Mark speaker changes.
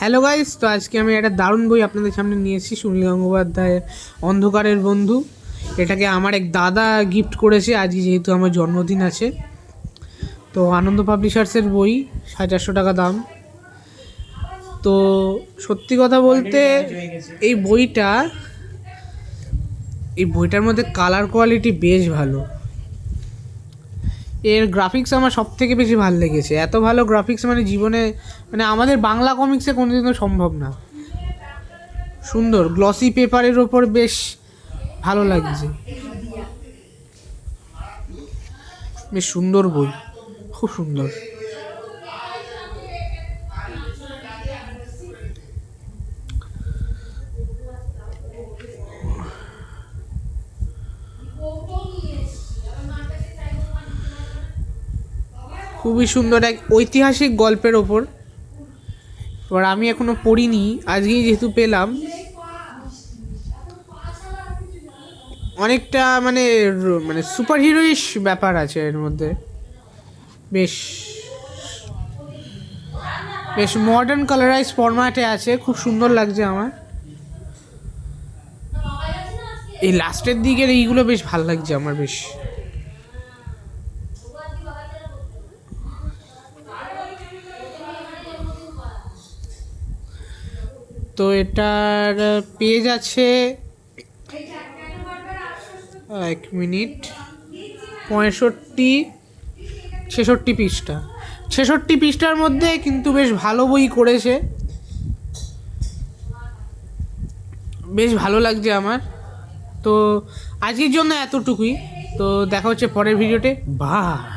Speaker 1: Hello guys, তো আজকে আমি একটা দারুণ বই আপনাদের সামনে নিয়ে এসেছি। সুনীল গঙ্গোপাধ্যায়ের অন্ধকারের বন্ধু। এটাকে আমার এক দাদা গিফট করেছে আজকে, যেহেতু আমার জন্মদিন আছে। তো আনন্দ পাবলিশার্সের বই, 450 টাকা দাম। তো সত্যি কথা বলতে এই বইটার মধ্যে কালার কোয়ালিটি বেশ ভালো। এর গ্রাফিক্স আমার সব থেকে বেশি ভালো লেগেছে। এত ভালো গ্রাফিক্স মানে জীবনে, মানে আমাদের বাংলা কমিক্সে কোনোদিনও সম্ভব না। সুন্দর গ্লসি পেপারের ওপর বেশ ভালো লাগছে। বেশ সুন্দর বই, খুব সুন্দর। খুবই সুন্দর, এক ঐতিহাসিক গল্পের ওপর। এবার আমি এখনো পড়িনি, আজকেই যেহেতু পেলাম। অনেকটা মানে মানে সুপার হিরোইশ ব্যাপার আছে এর মধ্যে। বেশ বেশ মডার্ন কালারাইজ ফরম্যাটে আছে, খুব সুন্দর লাগছে আমার। এই লাস্টের দিকের এইগুলো বেশ ভালো লাগছে আমার বেশ। তো এটার পেজ আছে, 1 মিনিট, 65-66 পৃষ্ঠা। 66 পৃষ্ঠার মধ্যে কিন্তু বেশ ভালো বই করেছে, বেশ ভালো লাগছে আমার। তো আজকের জন্য এতটুকুই। তো দেখা হচ্ছে পরের ভিডিওতে। বাই।